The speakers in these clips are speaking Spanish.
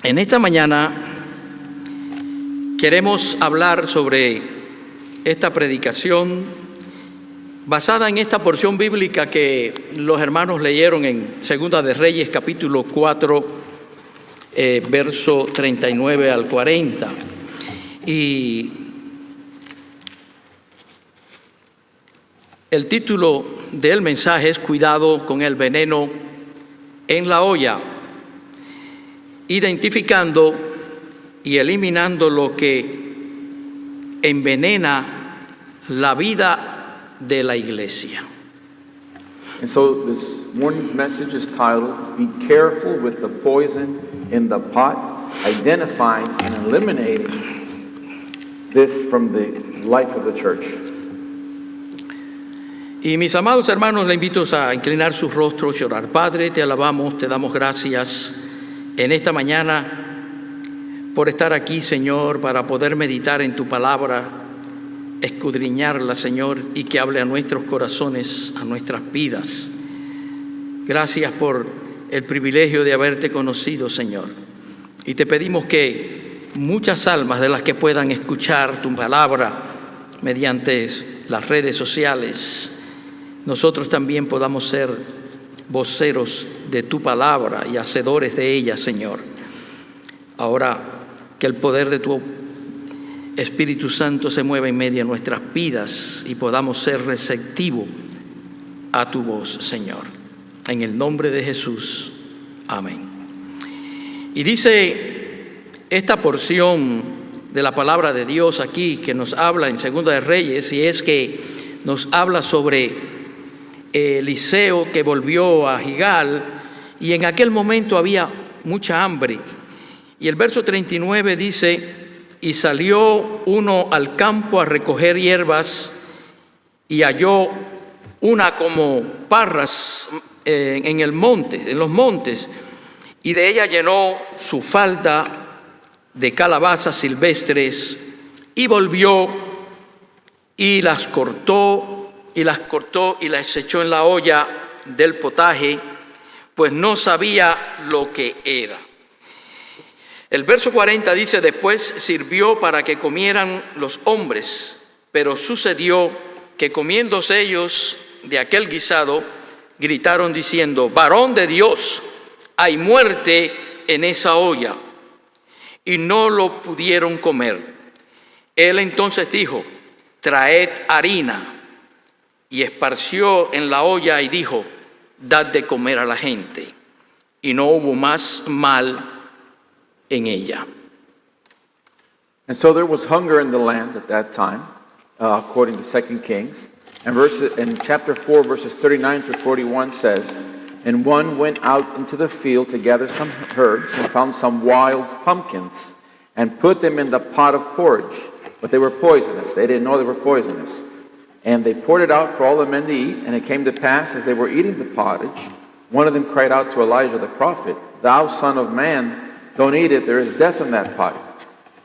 En esta mañana queremos hablar sobre esta predicación basada en esta porción bíblica que los hermanos leyeron en Segunda de Reyes, capítulo 4, verso 39 al 40. Y el título del mensaje es Cuidado con el veneno en la olla, identificando y eliminando lo que envenena la vida de la iglesia. And so this morning's message is titled, Be Careful with the Poison in the Pot, identifying and eliminating this from the life of the church. Y mis amados hermanos, les invito a inclinar sus rostros y orar. Padre, te alabamos, te damos gracias en esta mañana por estar aquí, Señor, para poder meditar en tu palabra, escudriñarla, Señor, y que hable a nuestros corazones, a nuestras vidas. Gracias por el privilegio de haberte conocido, Señor. Y te pedimos que muchas almas de las que puedan escuchar tu palabra mediante las redes sociales, nosotros también podamos ser voceros de tu palabra y hacedores de ella, Señor. Ahora que el poder de tu Espíritu Santo se mueva en medio de nuestras vidas y podamos ser receptivos a tu voz, Señor. En el nombre de Jesús. Amén. Y dice esta porción de la palabra de Dios aquí que nos habla en Segunda de Reyes, y es que nos habla sobre Eliseo que volvió a Gilgal, y en aquel momento había mucha hambre. Y el verso 39 dice: y salió uno al campo a recoger hierbas y halló una como parras en el monte, en los montes, y de ella llenó su falda de calabazas silvestres y volvió y las cortó y las echó en la olla del potaje, pues no sabía lo que era. El verso 40 dice: después sirvió para que comieran los hombres, pero sucedió que comiéndose ellos de aquel guisado, gritaron diciendo: varón de Dios, hay muerte en esa olla. Y no lo pudieron comer. Él entonces dijo: traed harina. Y esparció en la olla y dijo: dad de comer a la gente. Y no hubo más mal en ella. And so there was hunger in the land at that time, according to 2 Kings. And chapter 4, verses 39 to 41 says, and one went out into the field to gather some herbs and found some wild pumpkins and put them in the pot of porridge. But they were poisonous. They didn't know they were poisonous. And they poured it out for all the men to eat. And it came to pass, as they were eating the pottage, one of them cried out to Elijah the prophet, thou son of man, don't eat it, there is death in that pot.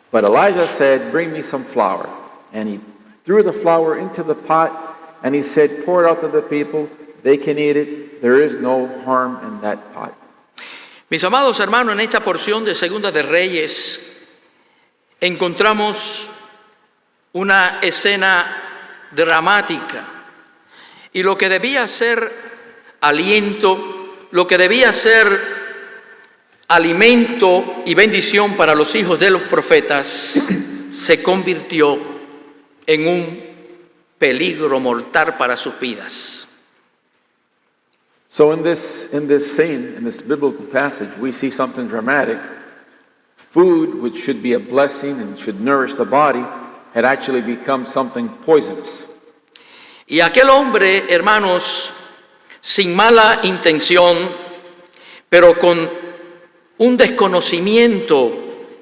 But Elijah said, bring me some flour. And he threw the flour into the pot, and he said, pour it out to the people, they can eat it, there is no harm in that pot. Mis amados hermanos, en esta porción de Segunda de Reyes encontramos una escena dramática, y lo que debía ser aliento, lo que debía ser alimento y bendición para los hijos de los profetas, se convirtió en un peligro mortal para sus vidas. So in this scene, in this biblical passage, we see something dramatic. Food, which should be a blessing and should nourish the body, had actually become something poisonous. Y aquel hombre, hermanos, sin mala intención, pero con un desconocimiento,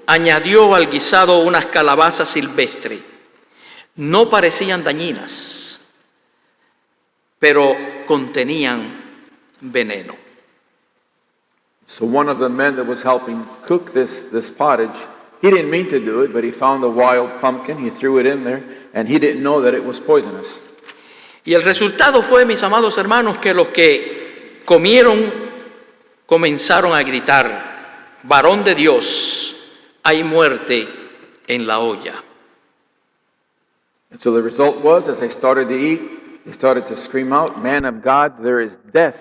añadió al guisado unas calabazas silvestres. No parecían dañinas, pero contenían veneno. So one of the men that was helping cook this pottage, he didn't mean to do it, but he found a wild pumpkin, he threw it in there, and he didn't know that it was poisonous. Y el resultado fue, mis amados hermanos, que los que comieron comenzaron a gritar: varón de Dios, hay muerte en la olla. And so the result was, as they started to eat, they started to scream out, "Man of God, there is death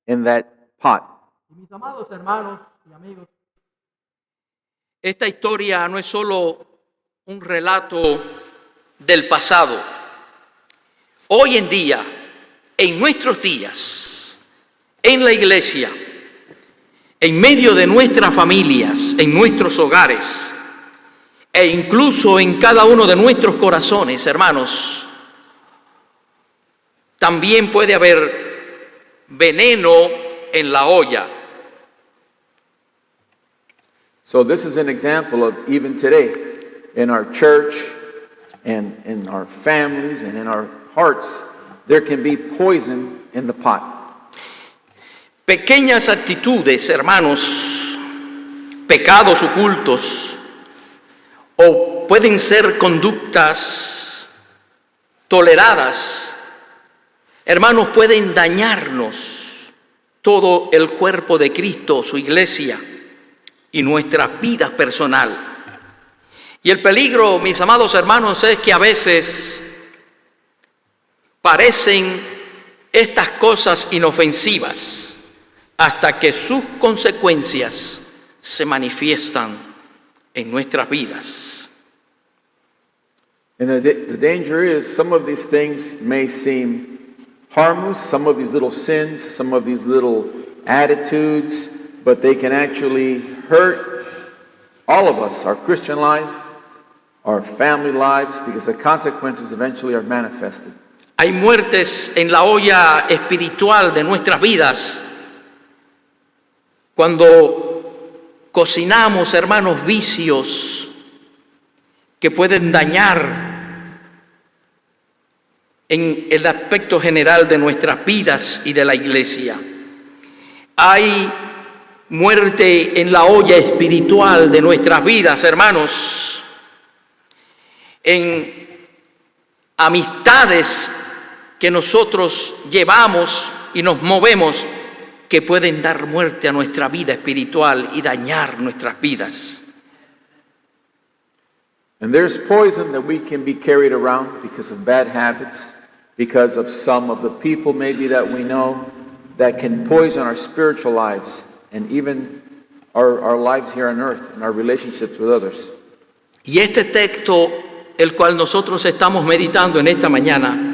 in that pot." Mis amados hermanos y amigos, esta historia no es solo un relato del pasado. Hoy en día, en nuestros días, en la iglesia, en medio de nuestras familias, en nuestros hogares, e incluso en cada uno de nuestros corazones, hermanos, también puede haber veneno en la olla. So this is an example of even today, in our church and in our families and in our hearts, there can be poison in the pot. Pequeñas actitudes, hermanos, pecados ocultos, o pueden ser conductas toleradas, hermanos, pueden dañarnos todo el cuerpo de Cristo, su iglesia y nuestras vidas personal. Y el peligro, mis amados hermanos, es que a veces parecen estas cosas inofensivas hasta que sus consecuencias se manifiestan en nuestras vidas. And the danger is some of these things may seem harmless, some of these little sins, some of these little attitudes, but they can actually hurt all of us, our Christian life, our family lives, because the consequences eventually are manifested. Hay muertes en la olla espiritual de nuestras vidas cuando cocinamos, hermanos, vicios que pueden dañar en el aspecto general de nuestras vidas y de la iglesia. Hay muerte en la olla espiritual de nuestras vidas, hermanos, en amistades que nosotros llevamos y nos movemos que pueden dar muerte a nuestra vida espiritual y dañar nuestras vidas. And there's poison that we can be carried around because of bad habits, because of some of the people maybe that we know that can poison our spiritual lives and even our lives here on earth and our relationships with others. Y este texto, el cual nosotros estamos meditando en esta mañana,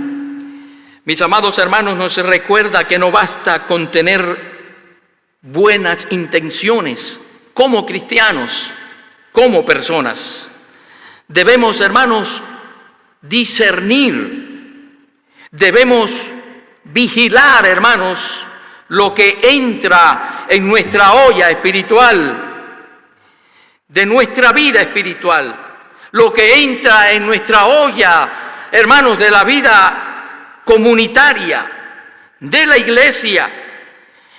mis amados hermanos, nos recuerda que no basta con tener buenas intenciones como cristianos, como personas. Debemos, hermanos, discernir, debemos vigilar, hermanos, lo que entra en nuestra olla espiritual, de nuestra vida espiritual, lo que entra en nuestra olla, hermanos, de la vida comunitaria, de la iglesia.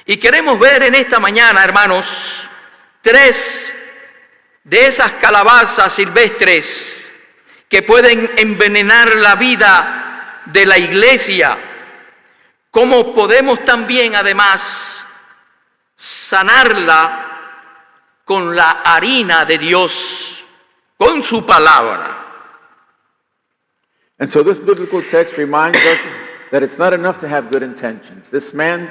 Y queremos ver en esta mañana, hermanos, 3 de esas calabazas silvestres que pueden envenenar la vida de la iglesia, cómo podemos también además sanarla con la harina de Dios, con su palabra. And so this biblical text reminds us that it's not enough to have good intentions. This man,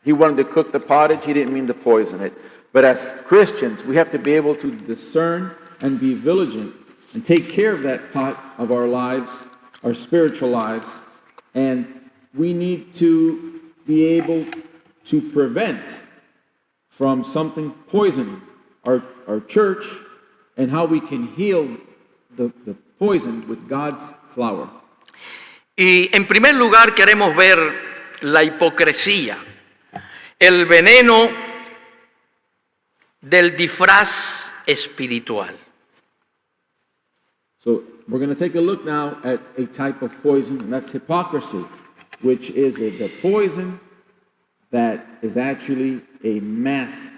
he wanted to cook the pottage, he didn't mean to poison it. But as Christians, we have to be able to discern and be vigilant and take care of that pot of our lives, our spiritual lives, and we need to be able to prevent from something poisoning our church and how we can heal the poison with God's flour. Y en primer lugar queremos ver la hipocresía, el veneno del disfraz espiritual. So we're going to take a look now at a type of poison, and that's hypocrisy, which is the poison that is actually a mask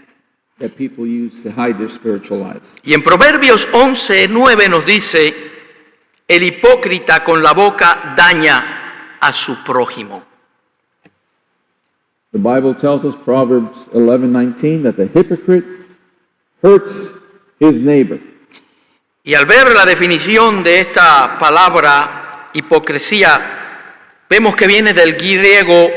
that people use to hide their spiritual lives. Y en Proverbios 11:9 nos dice, el hipócrita con la boca daña a su prójimo. The Bible tells us, Proverbs 11:19, that the hypocrite hurts his neighbor. Y al ver la definición de esta palabra hipocresía, vemos que viene del griego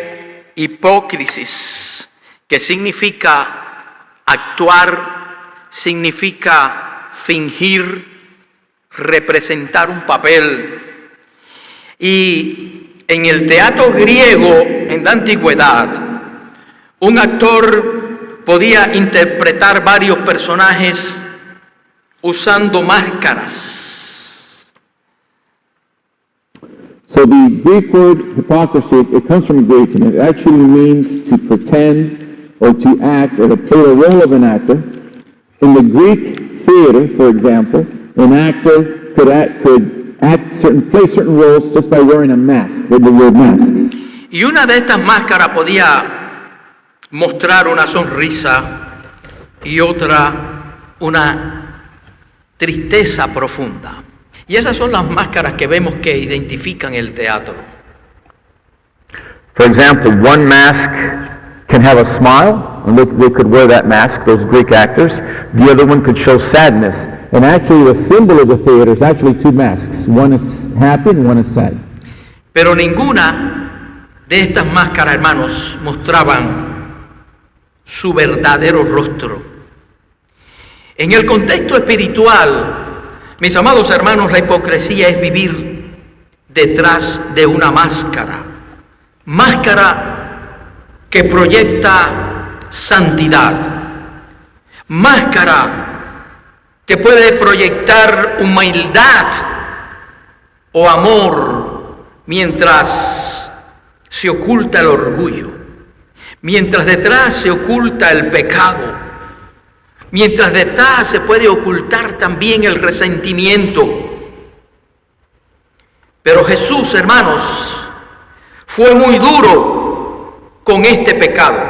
hipócrisis, que significa actuar, significa fingir, representar un papel. Y en el teatro griego, en la antigüedad, un actor podía interpretar varios personajes usando máscaras. So the Greek word hypocrisy, it comes from Greek, and it actually means to pretend or to act or to play the role of an actor. In the Greek theater, for example, an actor could play certain roles just by wearing a mask. They would wear masks. Y una de estas máscaras podía mostrar una sonrisa y otra una tristeza profunda. Y esas son las máscaras que vemos que identifican el teatro. For example, one mask can have a smile, and they could wear that mask, those Greek actors. The other one could show sadness. And actually the symbol of the theater is actually two masks. One is happy and one is sad. Pero ninguna de estas máscaras, hermanos, mostraban su verdadero rostro. En el contexto espiritual, mis amados hermanos, la hipocresía es vivir detrás de una máscara. Máscara que proyecta santidad. Máscara que puede proyectar humildad o amor mientras se oculta el orgullo, mientras detrás se oculta el pecado, mientras detrás se puede ocultar también el resentimiento. Pero Jesús, hermanos, fue muy duro con este pecado,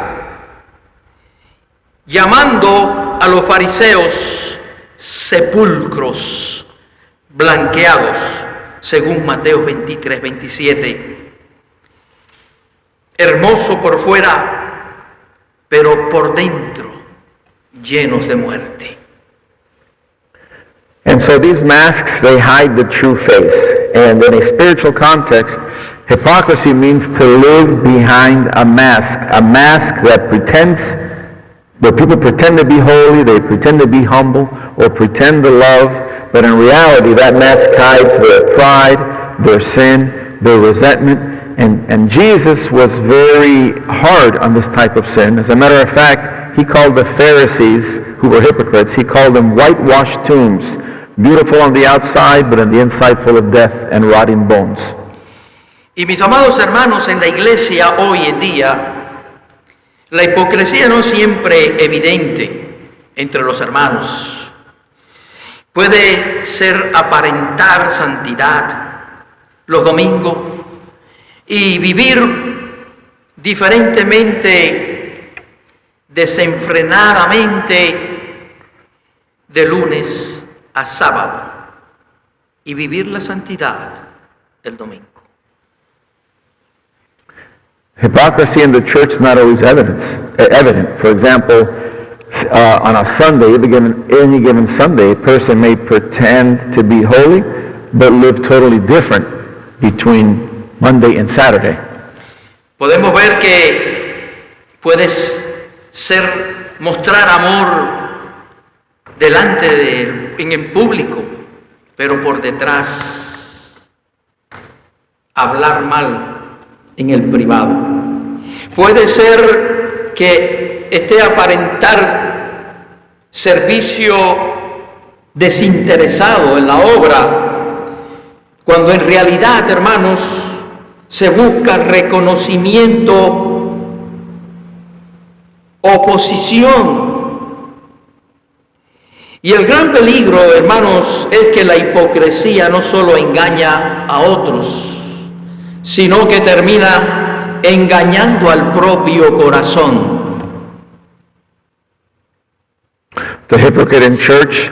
llamando a los fariseos sepulcros blanqueados, según Mateo 23, 27. Hermoso por fuera, pero por dentro llenos de muerte. And so these masks, they hide the true face. And in a spiritual context, hypocrisy means to live behind a mask that pretends, where people pretend to be holy, they pretend to be humble, or pretend to love, but in reality that mask hides their pride, their sin, their resentment, and Jesus was very hard on this type of sin. As a matter of fact, he called the Pharisees, who were hypocrites, he called them whitewashed tombs, beautiful on the outside, but on the inside full of death and rotting bones. Y mis amados hermanos, en la iglesia hoy en día, la hipocresía no siempre evidente entre los hermanos. Puede ser aparentar santidad los domingos y vivir diferentemente, desenfrenadamente, de lunes a sábado, y vivir la santidad el domingo. Hypocrisy in the church is not always evident. For example, on a Sunday, any given Sunday, a person may pretend to be holy, but live totally different between Monday and Saturday. Podemos ver que puedes mostrar amor en el público, pero por detrás hablar mal en el privado. Puede ser que esté aparentar servicio desinteresado en la obra, cuando en realidad, hermanos, se busca reconocimiento, oposición. Y el gran peligro, hermanos, es que la hipocresía no solo engaña a otros, sino que termina engañando al propio corazón. The hypocrite in church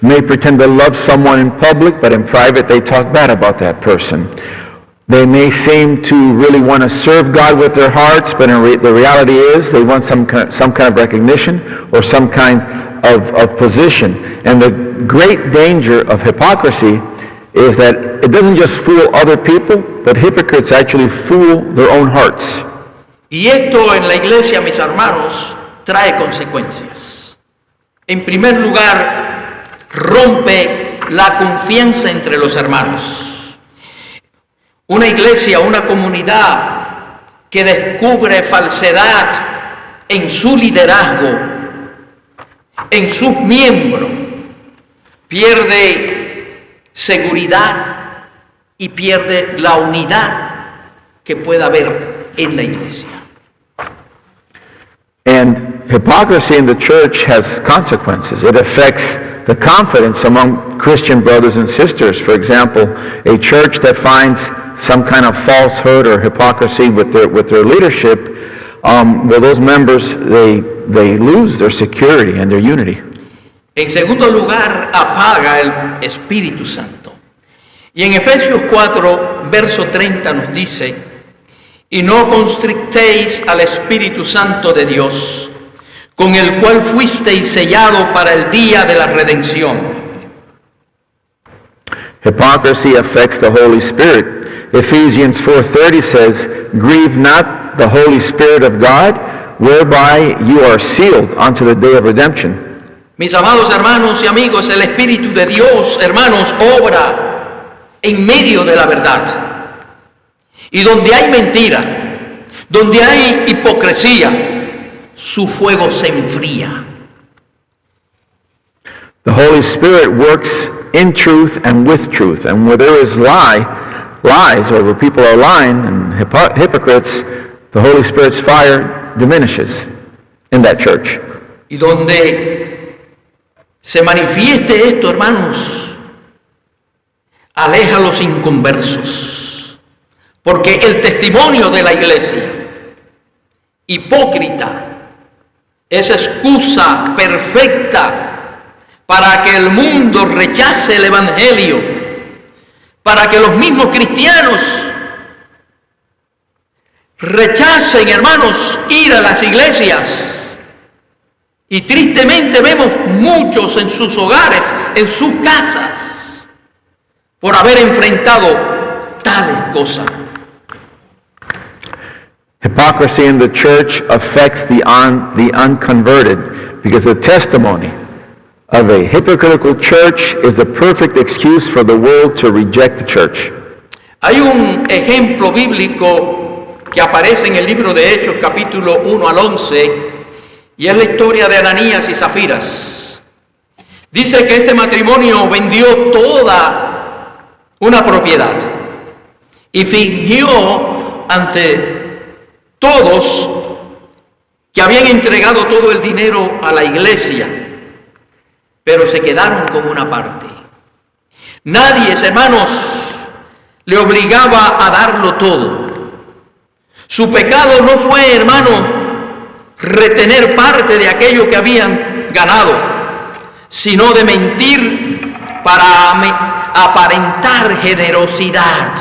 may pretend to love someone in public, but in private they talk bad about that person. They may seem to really want to serve God with their hearts, but the reality is they want some kind of recognition or some kind of position. And the great danger of hypocrisy is that it doesn't just fool other people, but hypocrites actually fool their own hearts. Y esto en la iglesia, mis hermanos, trae consecuencias. En primer lugar, rompe la confianza entre los hermanos. Una iglesia, una comunidad que descubre falsedad en su liderazgo, en sus miembros, pierde seguridad y pierde la unidad que pueda haber en la iglesia. And hypocrisy in the church has consequences. It affects the confidence among Christian brothers and sisters. For example, a church that finds some kind of falsehood or hypocrisy with their leadership, well, those members, they lose their security and their unity. En segundo lugar, apaga el Espíritu Santo. Y en Efesios 4, verso 30 nos dice, y no constrictéis al Espíritu Santo de Dios, con el cual fuisteis sellado para el día de la redención. Hypocrisy affects the Holy Spirit. Ephesians 4:30 says, grieve not the Holy Spirit of God, whereby you are sealed unto the day of redemption. Mis amados hermanos y amigos, el Espíritu de Dios, hermanos, obra en medio de la verdad. Y donde hay mentira, donde hay hipocresía, su fuego se enfría. The Holy Spirit works in truth and with truth. And where there is lies, or where people are lying and hypocrites, the Holy Spirit's fire diminishes in that church. Y donde se manifieste esto, hermanos, aleja a los inconversos, porque el testimonio de la iglesia hipócrita es excusa perfecta para que el mundo rechace el evangelio, para que los mismos cristianos rechacen, hermanos, ir a las iglesias. Y tristemente vemos muchos en sus hogares, en sus casas, por haber enfrentado tales cosas. Hypocrisy in the church affects the unconverted, because the testimony of a hypocritical church is the perfect excuse for the world to reject the church. Hay un ejemplo bíblico que aparece en el libro de Hechos, capítulo 1 al 11, y es la historia de Ananías y Zafiras. Dice que este matrimonio vendió toda una propiedad y fingió ante todos que habían entregado todo el dinero a la iglesia, pero se quedaron con una parte. Nadie, hermanos, le obligaba a darlo todo. Su pecado no fue, hermanos, retener parte de aquello que habían ganado, sino de mentir para aparentar generosidad.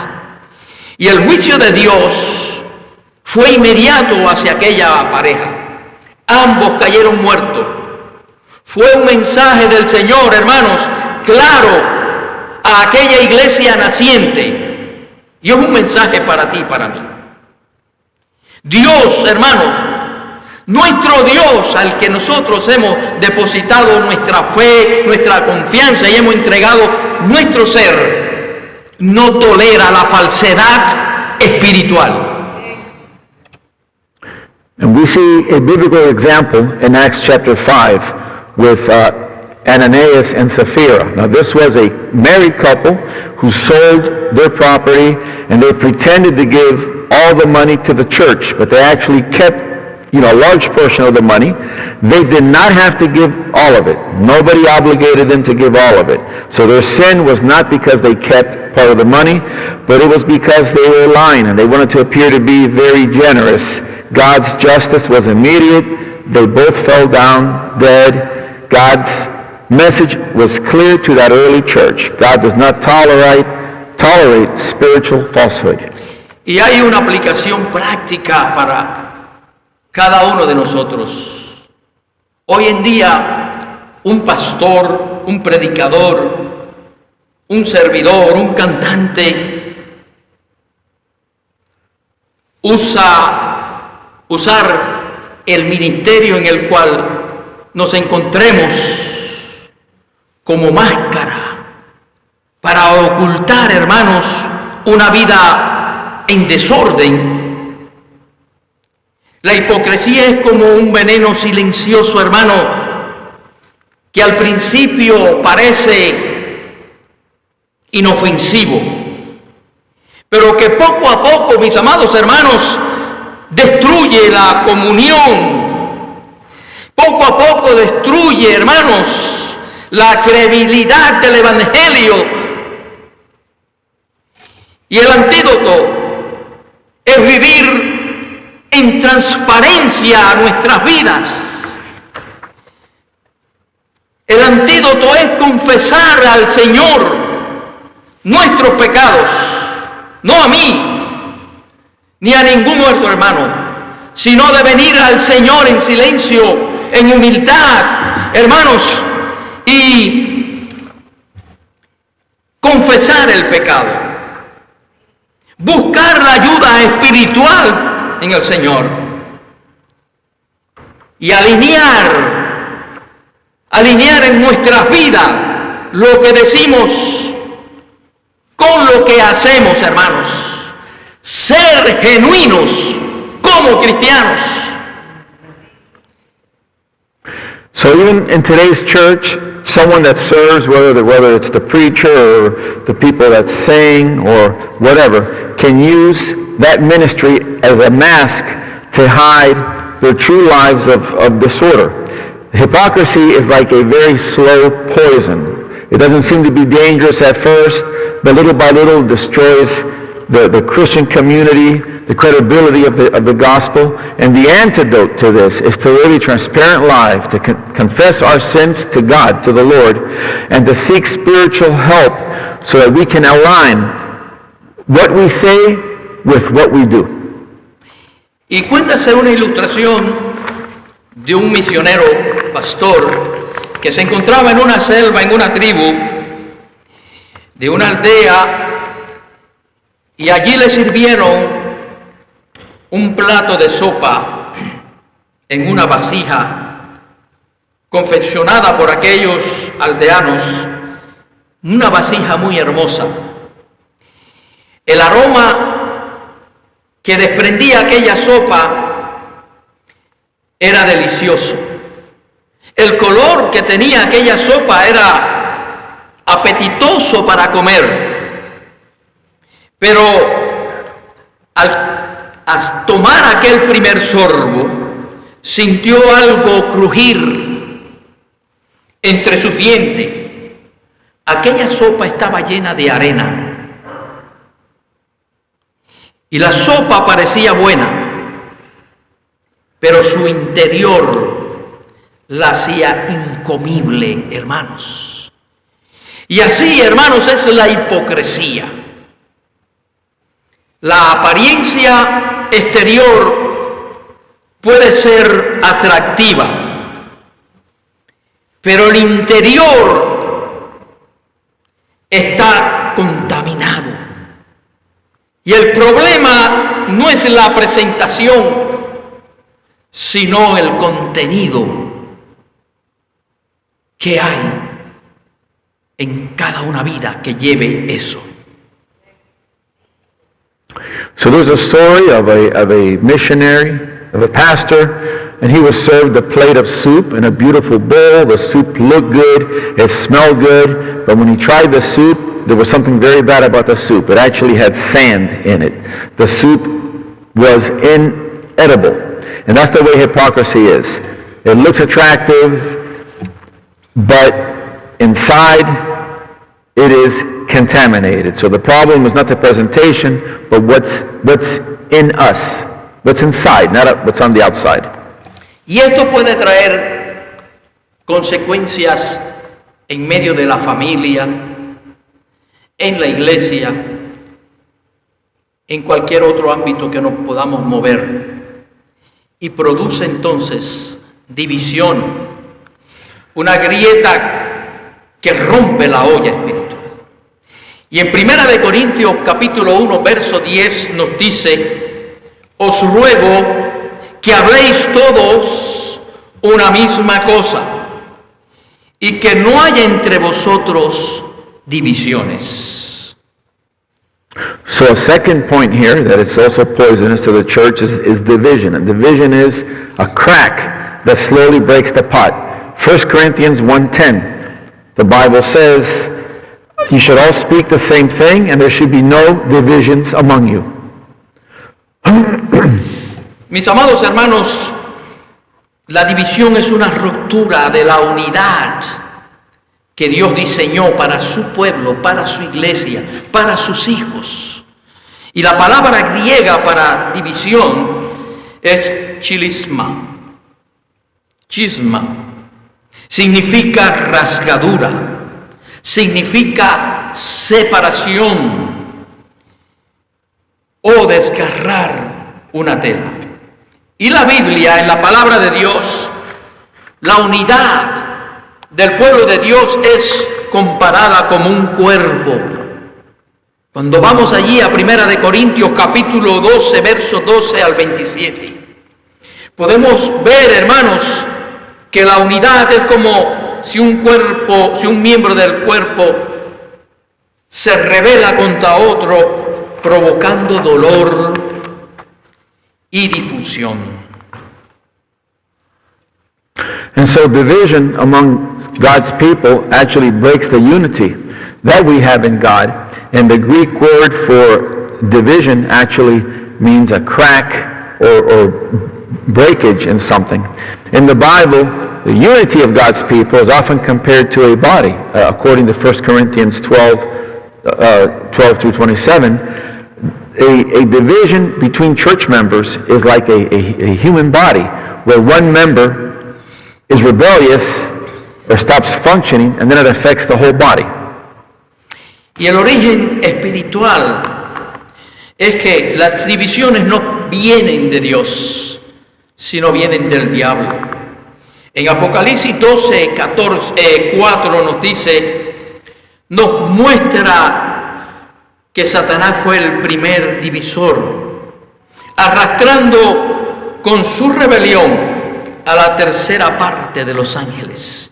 Y el juicio de Dios fue inmediato hacia aquella pareja. Ambos cayeron muertos. Fue un mensaje del Señor, hermanos, claro, a aquella iglesia naciente. Y es un mensaje para ti y para mí. Dios, hermanos, nuestro Dios al que nosotros hemos depositado nuestra fe, nuestra confianza y hemos entregado nuestro ser, no tolera la falsedad espiritual. And we see a biblical example in Acts chapter 5 with Ananias and Sapphira. Now this was a married couple who sold their property and they pretended to give all the money to the church, but they actually kept a large portion of the money. They did not have to give all of it. Nobody obligated them to give all of it. So their sin was not because they kept part of the money, but it was because they were lying and they wanted to appear to be very generous. God's justice was immediate. They both fell down dead. God's message was clear to that early church. God does not tolerate spiritual falsehood. Y hay una aplicación práctica para cada uno de nosotros. Hoy en día un pastor, un predicador, un servidor, un cantante, usar el ministerio en el cual nos encontremos como máscara para ocultar, hermanos, una vida en desorden. La hipocresía es como un veneno silencioso, hermano, que al principio parece inofensivo, pero que poco a poco, mis amados hermanos, destruye la comunión. Poco a poco destruye, hermanos, la credibilidad del Evangelio. Y el antídoto es vivir en transparencia a nuestras vidas. El antídoto es confesar al Señor nuestros pecados, no a mí, ni a ningún otro hermano, sino de venir al Señor en silencio, en humildad, hermanos, y confesar el pecado, buscar la ayuda espiritual en el Señor y alinear en nuestras vidas lo que decimos con lo que hacemos, hermanos. Ser genuinos como cristianos. So even in today's church, someone that serves, whether it's the preacher or the people that sing or whatever, can use that ministry as a mask to hide their true lives of disorder. Hypocrisy is like a very slow poison. It doesn't seem to be dangerous at first, but little by little destroys the Christian community, the credibility of the gospel. And the antidote to this is to live a transparent life, to confess our sins to God, to the Lord, and to seek spiritual help so that we can align what we say with what we do. Y cuéntase una ilustración de un misionero pastor que se encontraba en una selva, en una tribu de una aldea, y allí le sirvieron un plato de sopa en una vasija confeccionada por aquellos aldeanos, una vasija muy hermosa. El aroma que desprendía aquella sopa era delicioso. El color que tenía aquella sopa era apetitoso para comer. Pero al tomar aquel primer sorbo, sintió algo crujir entre sus dientes. Aquella sopa estaba llena de arena. Y la sopa parecía buena, pero su interior la hacía incomible, hermanos. Y así, hermanos, es la hipocresía. La apariencia exterior puede ser atractiva, pero el interior está contaminado. Y el problema no es la presentación, sino el contenido que hay en cada una vida que lleve eso. So there's a story of a missionary, of a pastor, and he was served a plate of soup in a beautiful bowl. The soup looked good, it smelled good, but when he tried the soup, there was something very bad about the soup. It actually had sand in it. The soup was inedible. And that's the way hypocrisy is. It looks attractive, but inside it is contaminated. So the problem is not the presentation, but what's in us, what's inside, not what's on the outside. Y esto puede traer consecuencias en medio de la familia, en la iglesia, en cualquier otro ámbito que nos podamos mover, y produce entonces división, una grieta que rompe la olla espiritual. Y en 1 de Corintios capítulo 1, verso 10 nos dice: os ruego que habléis todos una misma cosa y que no haya entre vosotros divisiones. So a second point here that is also poisonous to the church is division. And division is a crack that slowly breaks the pot. 1 Corinthians 1:10, the Bible says, you should all speak the same thing and there should be no divisions among you. Mis amados hermanos, la división es una ruptura de la unidad que Dios diseñó para su pueblo, para su iglesia, para sus hijos. Y la palabra griega para división es chilisma. Chisma. Significa rasgadura. Significa separación o desgarrar una tela. Y la Biblia, en la palabra de Dios, la unidad del pueblo de Dios es comparada como un cuerpo. Cuando vamos allí a 1 de Corintios capítulo 12, versos 12 al 27, podemos ver, hermanos, que la unidad es como si un miembro del cuerpo se rebela contra otro, provocando dolor y difusión. And so division among God's people actually breaks the unity that we have in God. And the Greek word for division actually means a crack or breakage in something. In the Bible, the unity of God's people is often compared to a body. According to 1 Corinthians 12 through 27, a division between church members is like a human body, where one member is rebellious or stops functioning, and then it affects the whole body. Y el origen espiritual es que las divisiones no vienen de Dios, sino vienen del diablo. En Apocalipsis 12, 4 nos dice, nos muestra que Satanás fue el primer divisor, arrastrando con su rebelión a la tercera parte de los ángeles.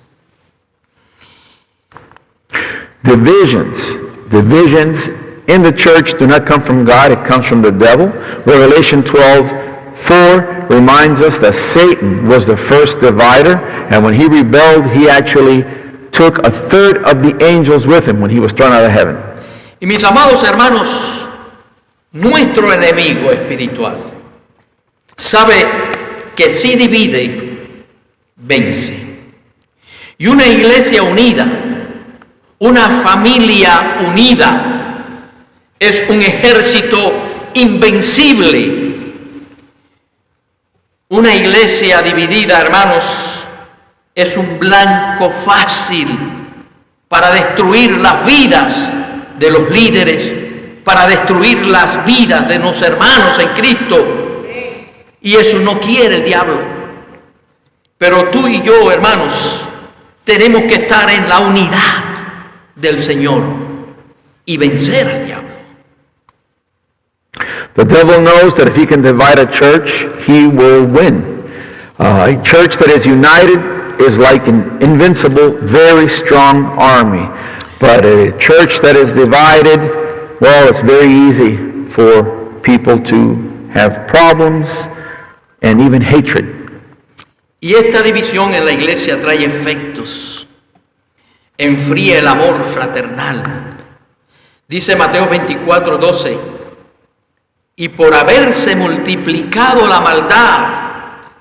Divisions in the church do not come from God, it comes from the devil. Revelation 12:4 reminds us that Satan was the first divider, and when he rebelled, he actually took a third of the angels with him when he was thrown out of heaven. Y mis amados hermanos, nuestro enemigo espiritual sabe que si divide, vence. Y una iglesia unida, una familia unida, es un ejército invencible. Una iglesia dividida, hermanos, es un blanco fácil para destruir las vidas de los líderes, para destruir las vidas de los hermanos en Cristo. Y eso no quiere el diablo. Pero tú y yo, hermanos, tenemos que estar en la unidad del Señor y vencer al diablo. The devil knows that if he can divide a church, he will win. A church that is united is like an invincible, very strong army. But a church that is divided, well, it's very easy for people to have problems and even hatred. Y esta división en la iglesia trae efectos. Enfría el amor fraternal. Dice Mateo 24:12, y por haberse multiplicado la maldad,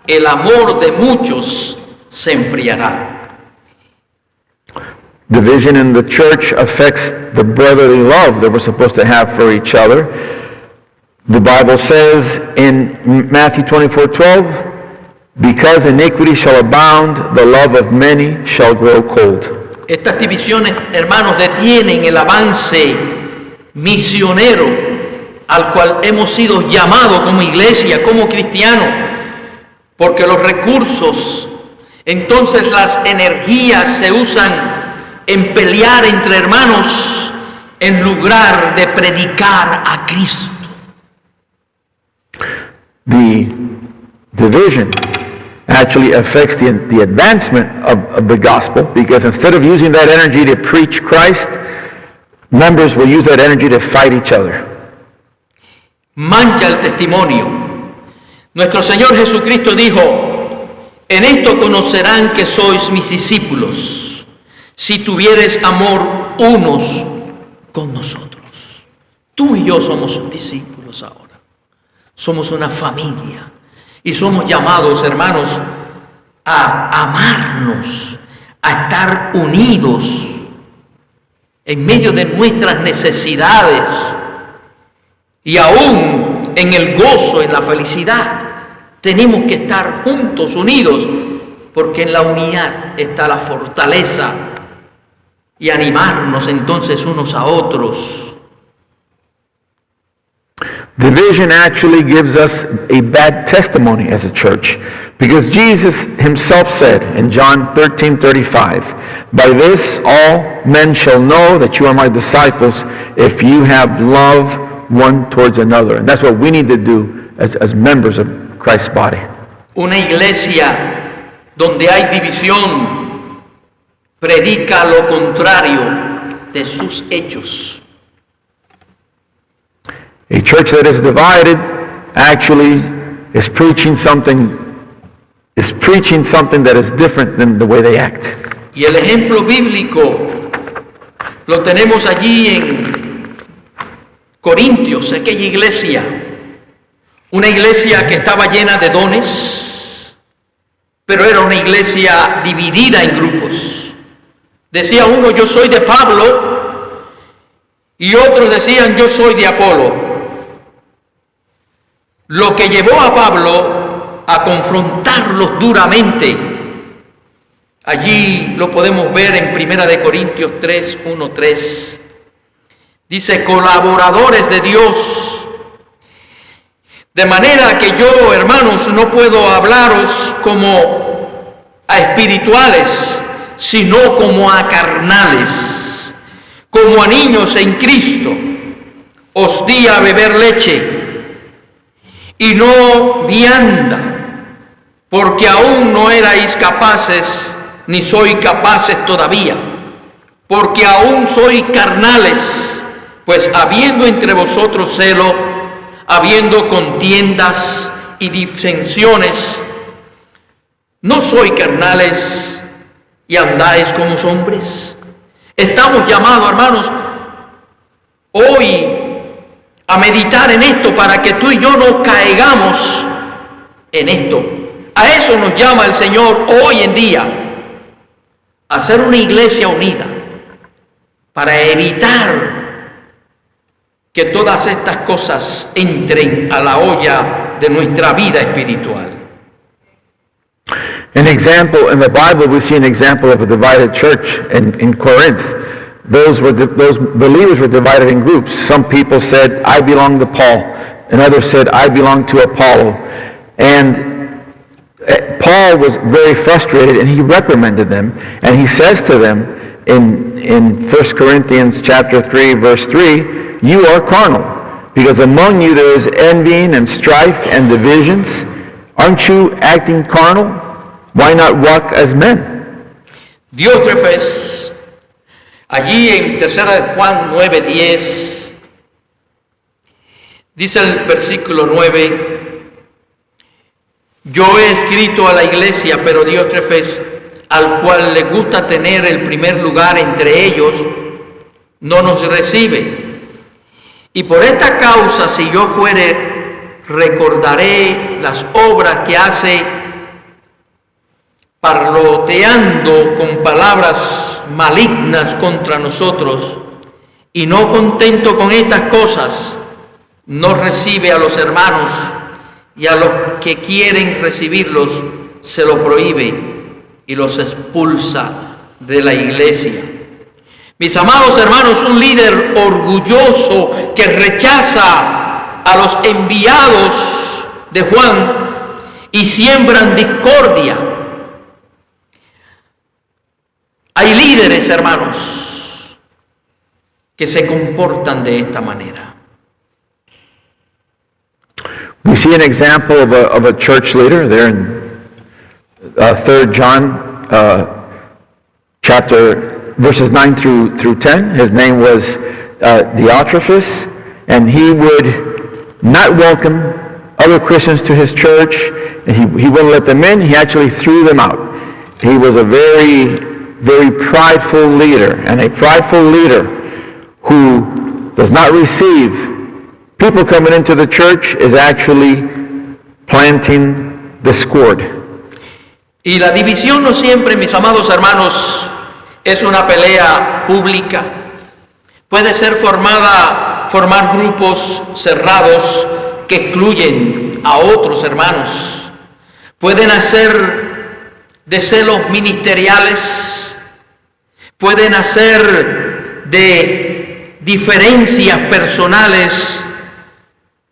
el amor de muchos se enfriará. Division in the church affects the brotherly love that we're supposed to have for each other. The Bible says in Matthew 24:12, because iniquity shall abound, the love of many shall grow cold. Estas divisiones, hermanos, detienen el avance misionero al cual hemos sido llamados como iglesia, como cristianos, porque los recursos entonces las energías se usan en pelear entre hermanos en lugar de predicar a Cristo. The division actually affects the advancement of the gospel, because instead of using that energy to preach Christ, members will use that energy to fight each other. Mancha el testimonio. Nuestro Señor Jesucristo dijo: en esto conocerán que sois mis discípulos, si tuviereis amor unos con nosotros. Tú y yo somos discípulos ahora. Somos una familia y somos llamados, hermanos, a amarnos, a estar unidos en medio de nuestras necesidades y aún en el gozo, en la felicidad. Tenemos que estar juntos, unidos, porque en la unidad está la fortaleza, y animarnos entonces unos a otros. Division actually gives us a bad testimony as a church, because Jesus himself said in John 13:35, "By this all men shall know that you are my disciples, if you have love one towards another." And that's what we need to do as members of Christ's body. Una iglesia donde hay división predica lo contrario de sus hechos. A church that is divided actually is preaching something that is different than the way they act. Y el ejemplo bíblico lo tenemos allí en Corintios, aquella iglesia, una iglesia que estaba llena de dones, pero era una iglesia dividida en grupos. Decía uno: yo soy de Pablo, y otros decían: yo soy de Apolo. Lo que llevó a Pablo a confrontarlos duramente, allí lo podemos ver en 1 Corintios 3, 1-3. Dice: colaboradores de Dios, de manera que yo, hermanos, no puedo hablaros como a espirituales, sino como a carnales, como a niños en Cristo. Os di a beber leche y no vianda, porque aún no erais capaces, ni sois capaces todavía, porque aún sois carnales, pues habiendo entre vosotros celo, habiendo contiendas y disensiones, ¿no sois carnales y andáis como hombres? Estamos llamados, hermanos, hoy a meditar en esto para que tú y yo no caigamos en esto. A eso nos llama el Señor hoy en día, a ser una iglesia unida, para evitar que todas estas cosas entren a la olla de nuestra vida espiritual. An example, in the Bible we see an example of a divided church in Corinth. Those believers were divided in groups. Some people said, I belong to Paul, and others said, I belong to Apollo. And Paul was very frustrated, and he reprimanded them, and he says to them in 1 Corinthians chapter 3, verse 3, you are carnal, because among you there is envying and strife and divisions. Aren't you acting carnal? Why not walk as men? Diótrefes, allí en 3 de Juan 9:10, dice el versículo 9, yo he escrito a la iglesia, pero Diótrefes, al cual le gusta tener el primer lugar entre ellos, no nos recibe. Y por esta causa, si yo fuere, recordaré las obras que hace, parloteando con palabras malignas contra nosotros, y no contento con estas cosas, no recibe a los hermanos, y a los que quieren recibirlos se lo prohíbe y los expulsa de la iglesia. Mis amados hermanos, un líder orgulloso que rechaza a los enviados de Juan y siembran discordia, líderes, hermanos, que se comportan de esta manera. We see an example of a church leader there in 3 John chapter verses 9 through 10. His name was Diotrephes, and he would not welcome other Christians to his church. He wouldn't let them in. He actually threw them out. He was a very, very prideful leader, and a prideful leader who does not receive people coming into the church is actually planting discord. Y la división no siempre, mis amados hermanos, es una pelea pública. Puede ser formar grupos cerrados que excluyen a otros hermanos. Pueden hacer de celos ministeriales, pueden hacer de diferencias personales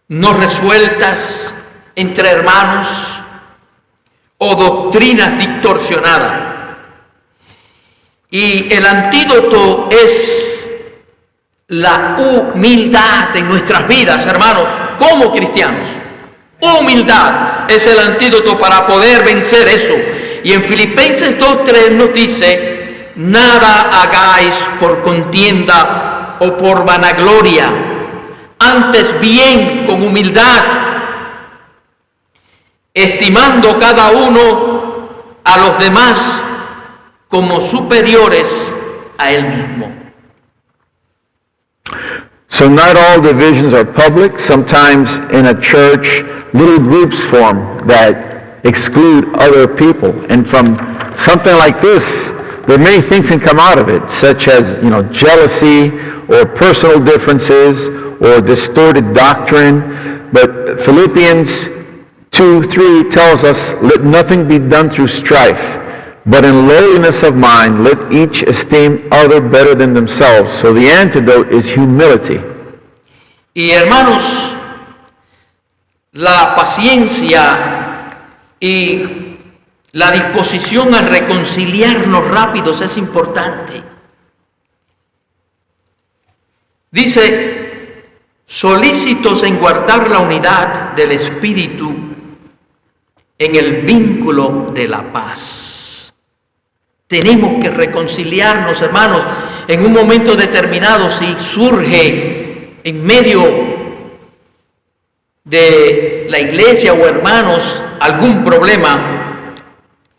no resueltas entre hermanos o doctrinas distorsionadas. Y el antídoto es la humildad en nuestras vidas, hermanos, como cristianos. Humildad es el antídoto para poder vencer eso. Y en Filipenses 2:3 nos dice: nada hagáis por contienda o por vanagloria, antes bien con humildad, estimando cada uno a los demás como superiores a él mismo. So not all divisions are public. Sometimes in a church, little groups form that exclude other people. And from something like this, there are many things can come out of it, such as, jealousy or personal differences or distorted doctrine. But Philippians 2:3 tells us, let nothing be done through strife, but in lowliness of mind, let each esteem other better than themselves. So the antidote is humility. Y hermanos, la paciencia y la disposición a reconciliarnos rápidos es importante. Dice, solícitos en guardar la unidad del espíritu en el vínculo de la paz. Tenemos que reconciliarnos, hermanos, en un momento determinado. Si surge en medio de la iglesia o hermanos algún problema,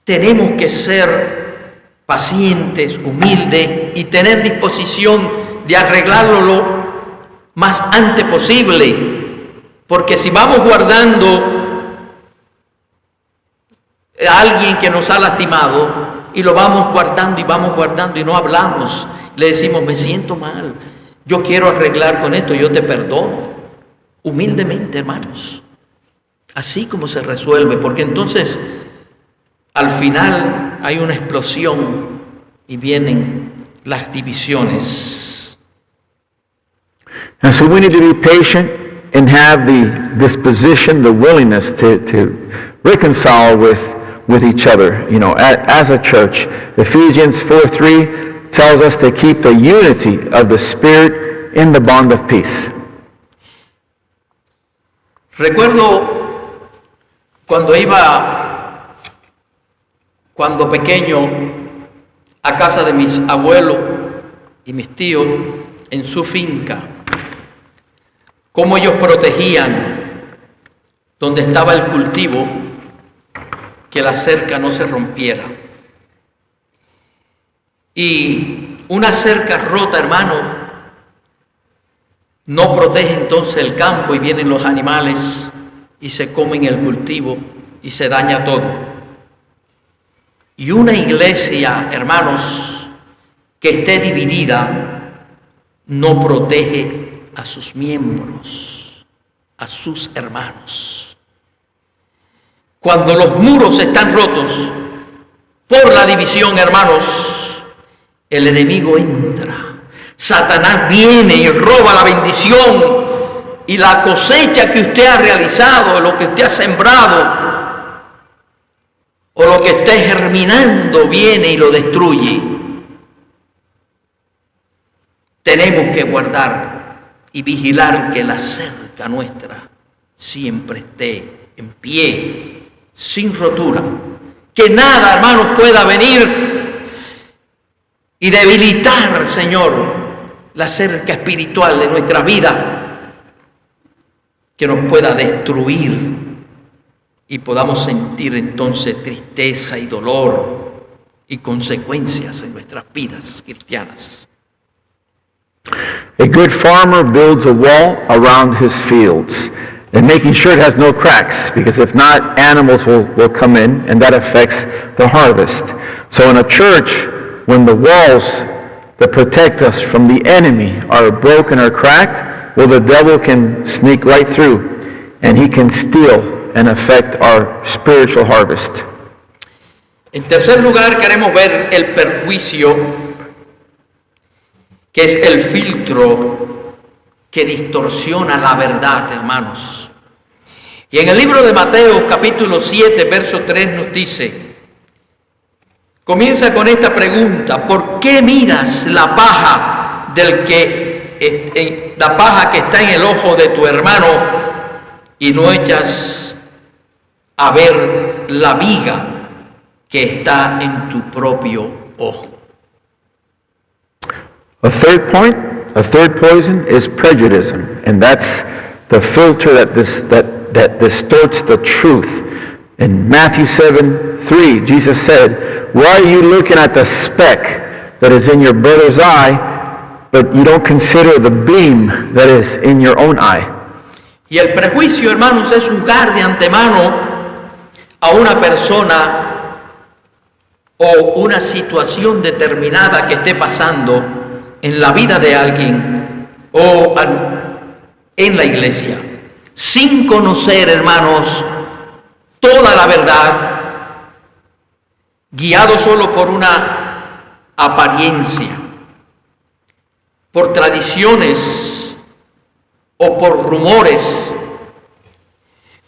tenemos que ser pacientes, humildes y tener disposición de arreglarlo lo más antes posible, porque si vamos guardando a alguien que nos ha lastimado y lo vamos guardando y no hablamos, le decimos, me siento mal, yo quiero arreglar con esto, yo te perdono. Humildemente, hermanos. Así como se resuelve, porque entonces al final hay una explosión y vienen las divisiones. And so we need to be patient and have the disposition, the willingness to reconcile with each other, as a church. Ephesians 4:3 tells us to keep the unity of the Spirit in the bond of peace. Recuerdo cuando pequeño, a casa de mis abuelos y mis tíos en su finca, cómo ellos protegían donde estaba el cultivo, que la cerca no se rompiera. Y una cerca rota, hermano, no protege entonces el campo y vienen los animales y se comen el cultivo y se daña todo. Y una iglesia, hermanos, que esté dividida no protege a sus miembros, a sus hermanos. Cuando los muros están rotos por la división, hermanos, el enemigo entra. Satanás viene y roba la bendición y la cosecha que usted ha realizado, lo que usted ha sembrado o lo que esté germinando, viene y lo destruye. tenemos que guardar y vigilar que la cerca nuestra siempre esté en pie, sin rotura. Que nada, hermanos, pueda venir y debilitar, Señor, la cerca espiritual de nuestra vida, que nos pueda destruir y podamos sentir entonces tristeza y dolor y consecuencias en nuestras vidas cristianas. A good farmer builds a wall around his fields, and making sure it has no cracks, because if not, animals will come in, and that affects the harvest. So in a church, when the walls that protect us from the enemy are broken or cracked, well, the devil can sneak right through, and he can steal and affect our spiritual harvest. En tercer lugar, queremos ver el perjuicio, que es el filtro que distorsiona la verdad, hermanos. Y en el libro de Mateo, capítulo 7, verso 3, nos dice, comienza con esta pregunta: ¿por qué miras la paja la paja que está en el ojo de tu hermano y no echas a ver la viga que está en tu propio ojo? A third poison is prejudice, and that's the filter that distorts the truth. In Matthew 7:3, Jesus said, "Why are you looking at the speck that is in your brother's eye, but you don't consider the beam that is in your own eye?" Y el prejuicio, hermanos, es juzgar de antemano a una persona o una situación determinada que esté pasando en la vida de alguien o en la iglesia, sin conocer, hermanos, toda la verdad, guiado solo por una apariencia, por tradiciones o por rumores.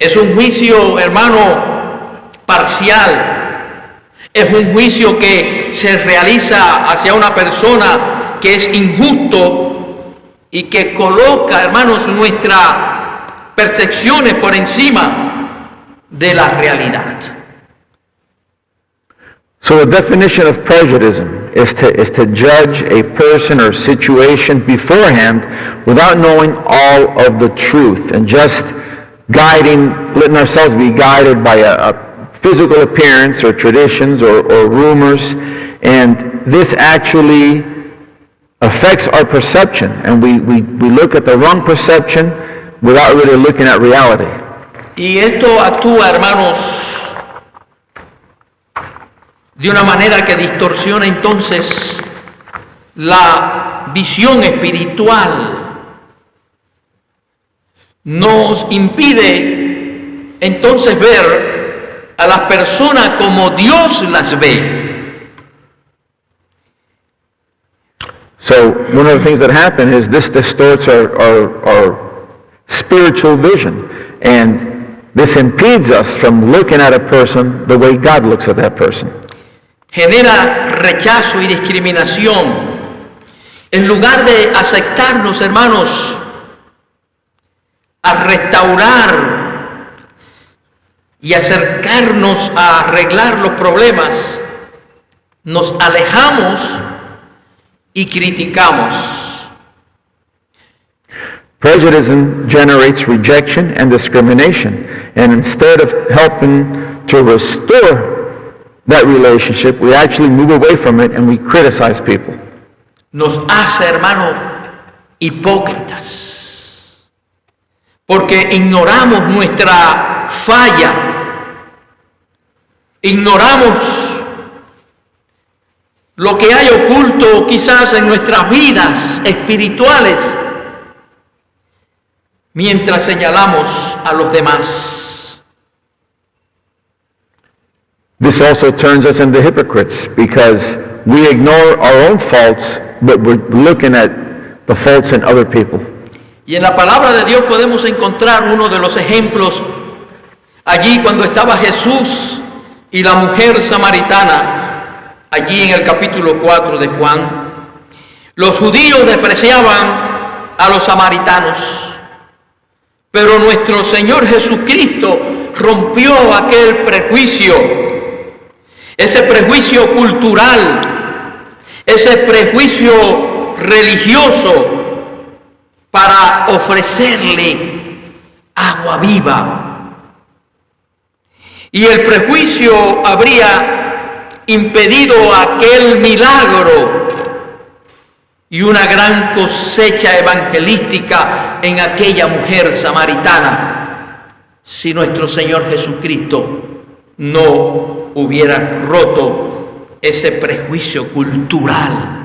Es un juicio, hermano, parcial. Es un juicio que se realiza hacia una persona que es injusto y que coloca, hermanos, nuestras percepciones por encima de la realidad. So the definition of prejudice is to judge a person or situation beforehand without knowing all of the truth and just letting ourselves be guided by a physical appearance or traditions or rumors, and this actually affects our perception, and we look at the wrong perception without really looking at reality. Y esto actúa, hermanos, de una manera que distorsiona entonces la visión espiritual. Nos impide entonces ver a las personas como Dios las ve. So one of the things that happen is this distorts our spiritual vision, and this impedes us from looking at a person the way God looks at that person. Genera rechazo y discriminación. En lugar de aceptarnos, hermanos, a restaurar y acercarnos a arreglar los problemas, nos alejamos y criticamos. Prejudice generates rejection and discrimination, and instead of helping to restore that relationship, we actually move away from it and we criticize people. Nos hace, hermanos, hipócritas, porque ignoramos nuestra falla, ignoramos lo que hay oculto quizás en nuestras vidas espirituales, mientras señalamos a los demás. This also turns us into hypocrites because we ignore our own faults, but we're looking at the faults in other people. Y en la palabra de Dios podemos encontrar uno de los ejemplos allí cuando estaba Jesús y la mujer samaritana, allí en el capítulo 4 de Juan, Los judíos despreciaban a los samaritanos, pero nuestro Señor Jesucristo rompió aquel prejuicio, ese prejuicio cultural, ese prejuicio religioso, para ofrecerle agua viva. Y el prejuicio habría impedido aquel milagro y una gran cosecha evangelística en aquella mujer samaritana, si nuestro Señor Jesucristo no hubiera roto ese prejuicio cultural.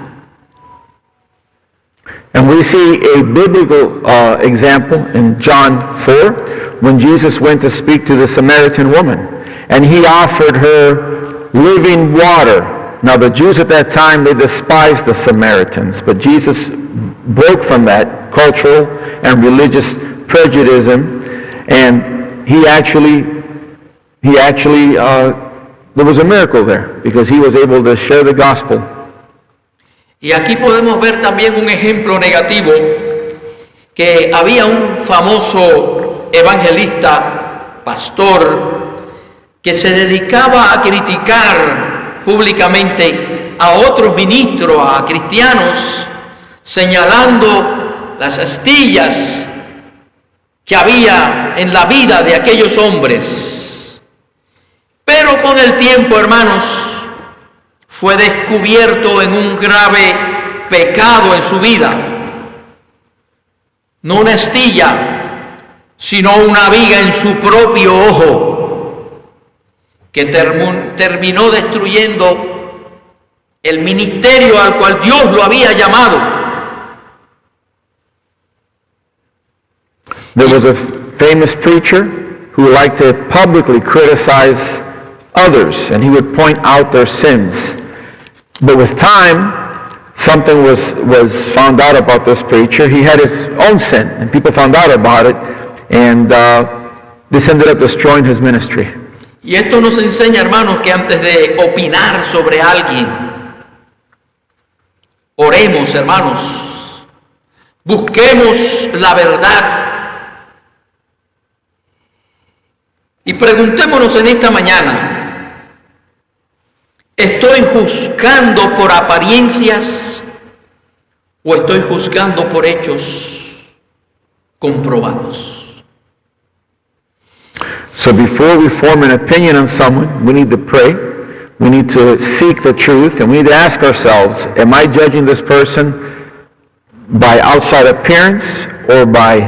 And we see a biblical example in John 4 when Jesus went to speak to the Samaritan woman and he offered her living water. Now the Jews at that time, they despised the Samaritans, but Jesus broke from that cultural and religious prejudice, and he actually there was a miracle there because he was able to share the gospel. Y aquí podemos ver también un ejemplo negativo, que había un famoso evangelista, pastor, que se dedicaba a criticar públicamente a otros ministros, a cristianos, señalando las astillas que había en la vida de aquellos hombres. Pero con el tiempo, hermanos, fue descubierto en un grave pecado en su vida. No una astilla, sino una viga en su propio ojo, que terminó destruyendo el ministerio al cual Dios lo había llamado. There was a famous preacher who liked to publicly criticize others, and he would point out their sins. But with time, something was found out about this preacher. He had his own sin, and people found out about it, and this ended up destroying his ministry. Y esto nos enseña, hermanos, que antes de opinar sobre alguien, oremos, hermanos, busquemos la verdad y preguntémonos en esta mañana: ¿estoy juzgando por apariencias o estoy juzgando por hechos comprobados? So before we form an opinion on someone, we need to pray. We need to seek the truth, and we need to ask ourselves, am I judging this person by outside appearance or by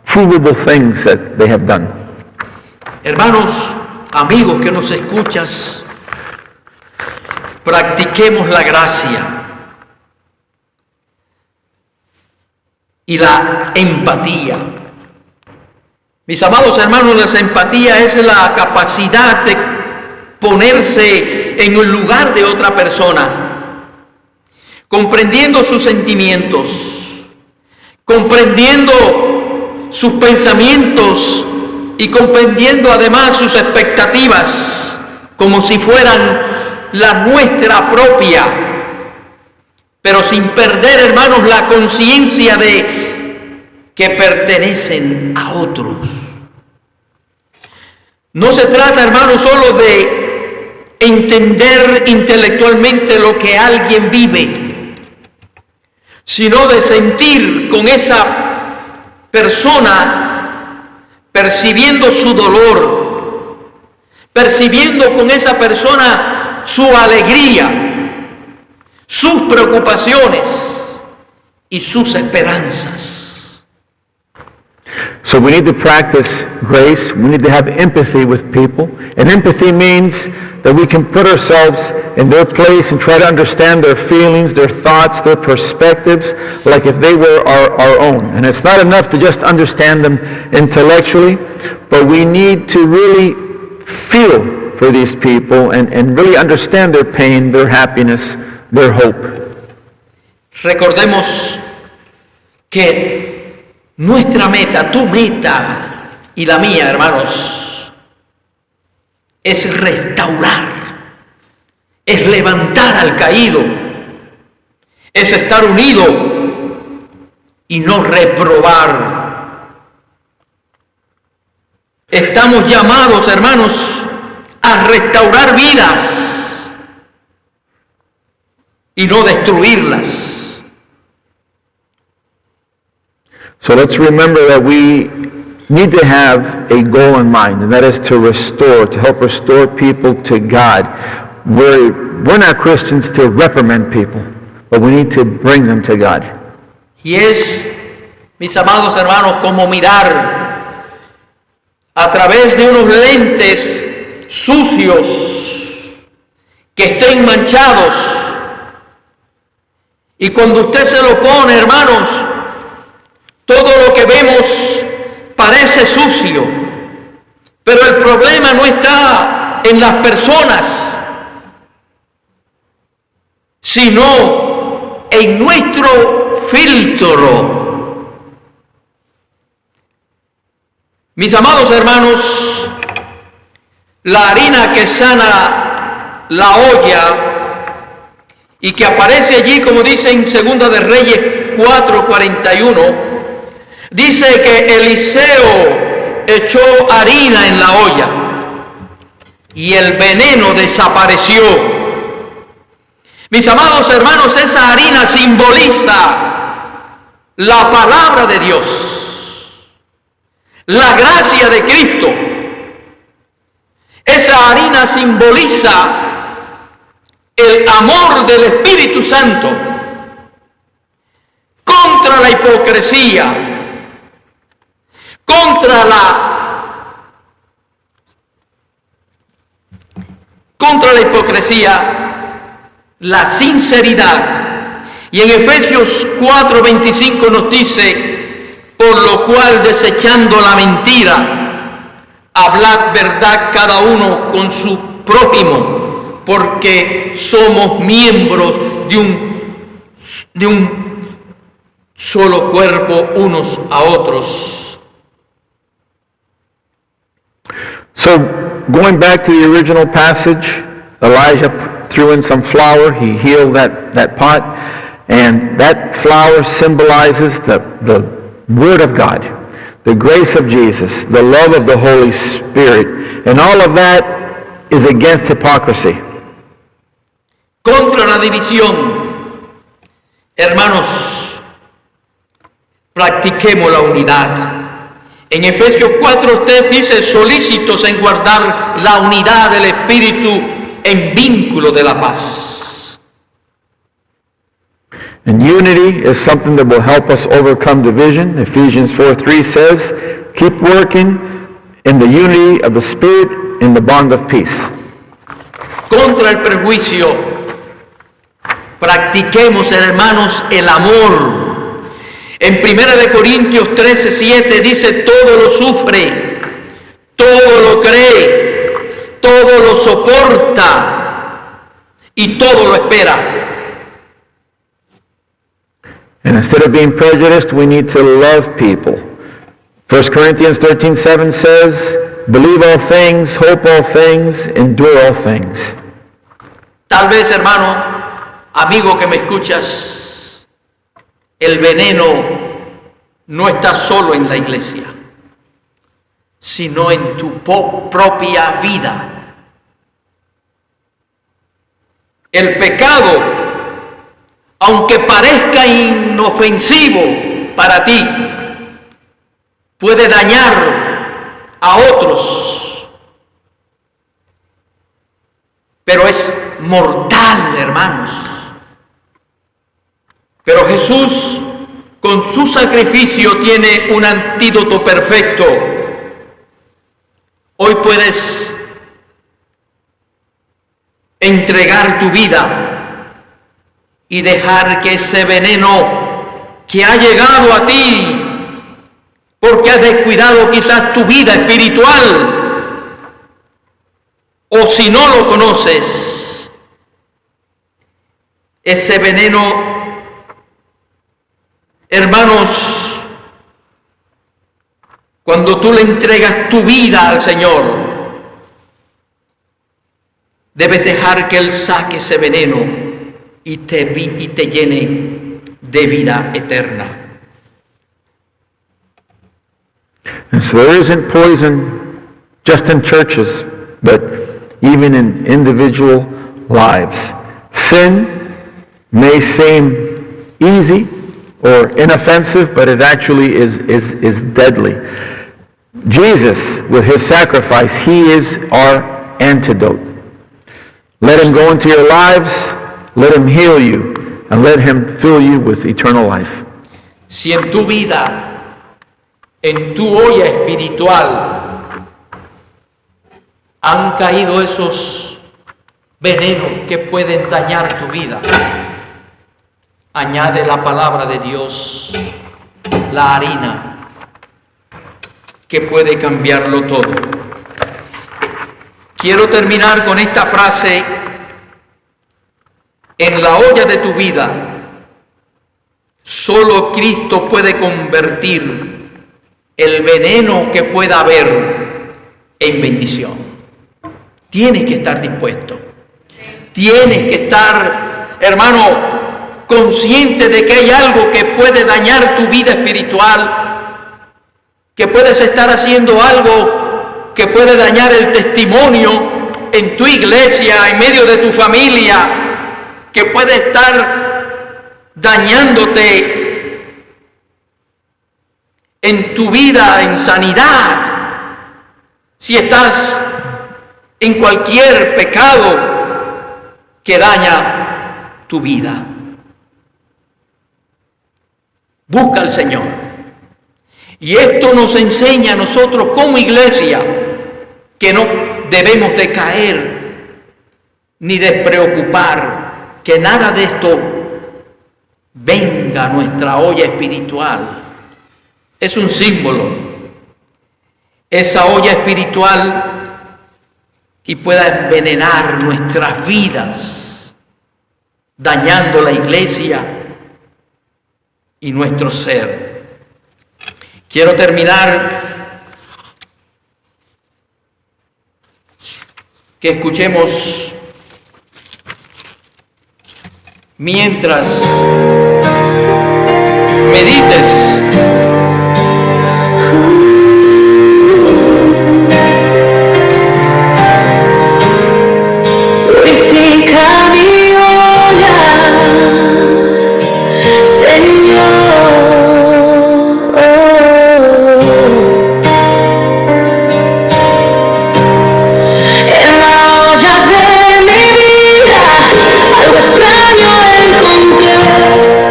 provable things that they have done? Hermanos, amigos que nos escuchas, practiquemos la gracia y la empatía. Mis amados hermanos, la empatía es la capacidad de ponerse en el lugar de otra persona, comprendiendo sus sentimientos, comprendiendo sus pensamientos y comprendiendo además sus expectativas como si fueran la nuestra propia, pero sin perder, hermanos, la conciencia de que pertenecen a otros. No se trata, hermanos, solo de entender intelectualmente lo que alguien vive, sino de sentir con esa persona, percibiendo su dolor, percibiendo con esa persona su alegría, sus preocupaciones y sus esperanzas. So we need to practice grace. We need to have empathy with people. And empathy means that we can put ourselves in their place and try to understand their feelings, their thoughts, their perspectives, like if they were our own. And it's not enough to just understand them intellectually, but we need to really feel for these people and really understand their pain, their happiness, their hope. Recordemos que nuestra meta, tu meta y la mía, hermanos, es restaurar, es levantar al caído, es estar unido y no reprobar. Estamos llamados, hermanos, a restaurar vidas y no destruirlas. So let's remember that we need to have a goal in mind, and that is to restore, to help restore people to God. We're not Christians to reprimand people, but we need to bring them to God. Y es, mis amados hermanos, como mirar a través de unos lentes sucios que estén manchados. Y cuando usted se lo pone, hermanos, todo lo que vemos parece sucio. Pero el problema no está en las personas, sino en nuestro filtro. Mis amados hermanos, la harina que sana la olla y que aparece allí, como dice en Segunda de Reyes 4:41, dice que Eliseo echó harina en la olla y el veneno desapareció. Mis amados hermanos, esa harina simboliza la palabra de Dios, la gracia de Cristo. Esa harina simboliza el amor del Espíritu Santo contra la hipocresía, contra la hipocresía, la sinceridad. Y en Efesios 4:25 nos dice: por lo cual, desechando la mentira, hablad verdad cada uno con su prójimo, porque somos miembros de un solo cuerpo unos a otros. So, going back to the original passage, Elijah threw in some flour, he healed that pot, and that flour symbolizes the Word of God, the grace of Jesus, the love of the Holy Spirit, and all of that is against hypocrisy. Contra la división, hermanos, practiquemos la unidad. En Efesios 4:3 dice: solícitos en guardar la unidad del Espíritu en vínculo de la paz. And unity is something that will help us overcome division. Ephesians 4:3 says, keep working in the unity of the Spirit in the bond of peace. Contra el prejuicio, practiquemos, hermanos, el amor. En 1 Corintios 13:7 dice: todo lo sufre, todo lo cree, todo lo soporta y todo lo espera. And instead of being prejudiced, we need to love people. 1 Corinthians 13:7 says, believe all things, hope all things, endure all things. Tal vez, hermano, amigo que me escuchas, el veneno no está solo en la iglesia, sino en tu propia vida. El pecado, aunque parezca inofensivo para ti, puede dañar a otros, pero es mortal, hermanos. Pero Jesús, con su sacrificio, tiene un antídoto perfecto. Hoy puedes entregar tu vida y dejar que ese veneno que ha llegado a ti, porque has descuidado quizás tu vida espiritual, o si no lo conoces, ese veneno, hermanos, cuando tú le entregas tu vida al Señor, debes dejar que Él saque ese veneno y te llene de vida eterna. And so there isn't poison just in churches, but even in individual lives. Sin may seem easy or inoffensive, but it actually is deadly. Jesus, with his sacrifice, he is our antidote. Let him go into your lives, let him heal you, and let him fill you with eternal life. Si en tu vida, en tu olla espiritual, han caído esos venenos que pueden dañar tu vida, añade la palabra de Dios, la harina, que puede cambiarlo todo. Quiero terminar con esta frase: en la olla de tu vida, solo Cristo puede convertir el veneno que pueda haber en bendición. Tienes que estar dispuesto. Tienes que estar, hermano, consciente de que hay algo que puede dañar tu vida espiritual, que puedes estar haciendo algo que puede dañar el testimonio en tu iglesia, en medio de tu familia, que puede estar dañándote en tu vida, en sanidad, si estás en cualquier pecado que daña tu vida. Busca al Señor. Y esto nos enseña a nosotros como iglesia que no debemos de caer ni despreocupar, que nada de esto venga a nuestra olla espiritual. Es un símbolo. Esa olla espiritual y pueda envenenar nuestras vidas, dañando la iglesia y nuestro ser. Quiero terminar que escuchemos mientras medites. Algo extraño encontré.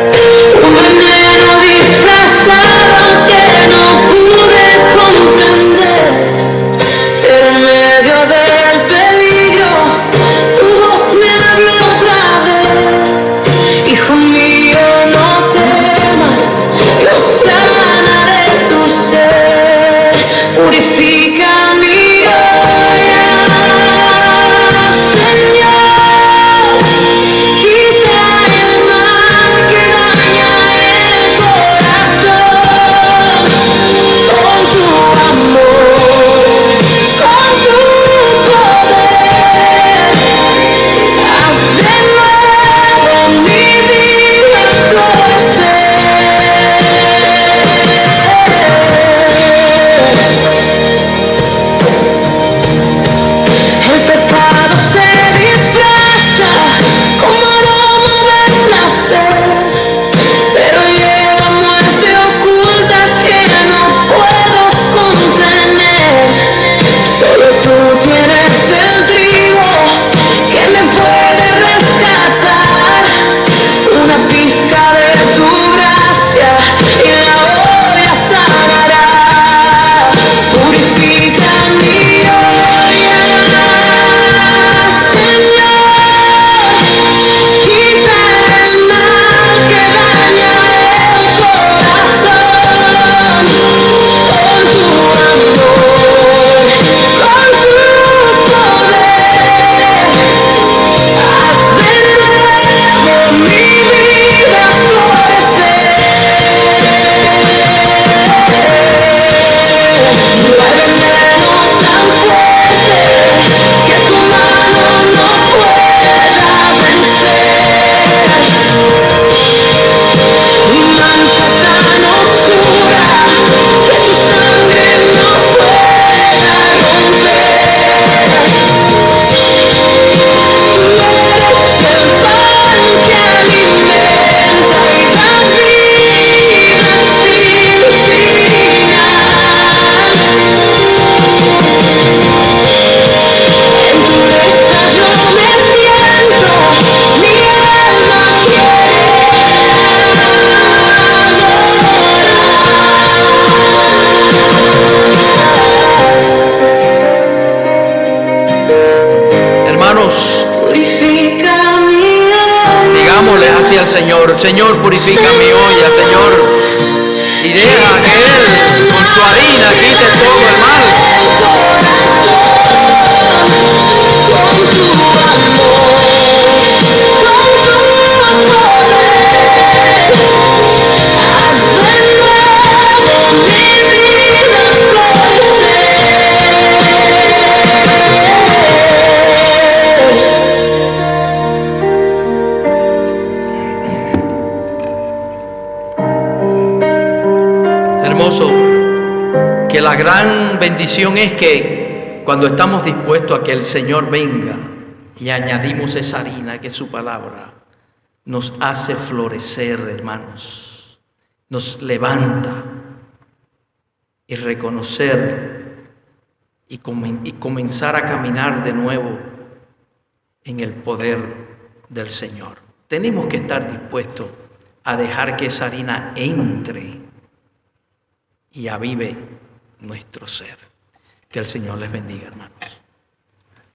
deja que Él con su harina quite todo el mal. Hermoso, que la gran bendición es que cuando estamos dispuestos a que el Señor venga y añadimos esa harina que es su palabra, nos hace florecer, hermanos, nos levanta y reconocer y comenzar a caminar de nuevo en el poder del Señor. Tenemos que estar dispuestos a dejar que esa harina entre y avive nuestro ser. Que el Señor les bendiga, hermanos.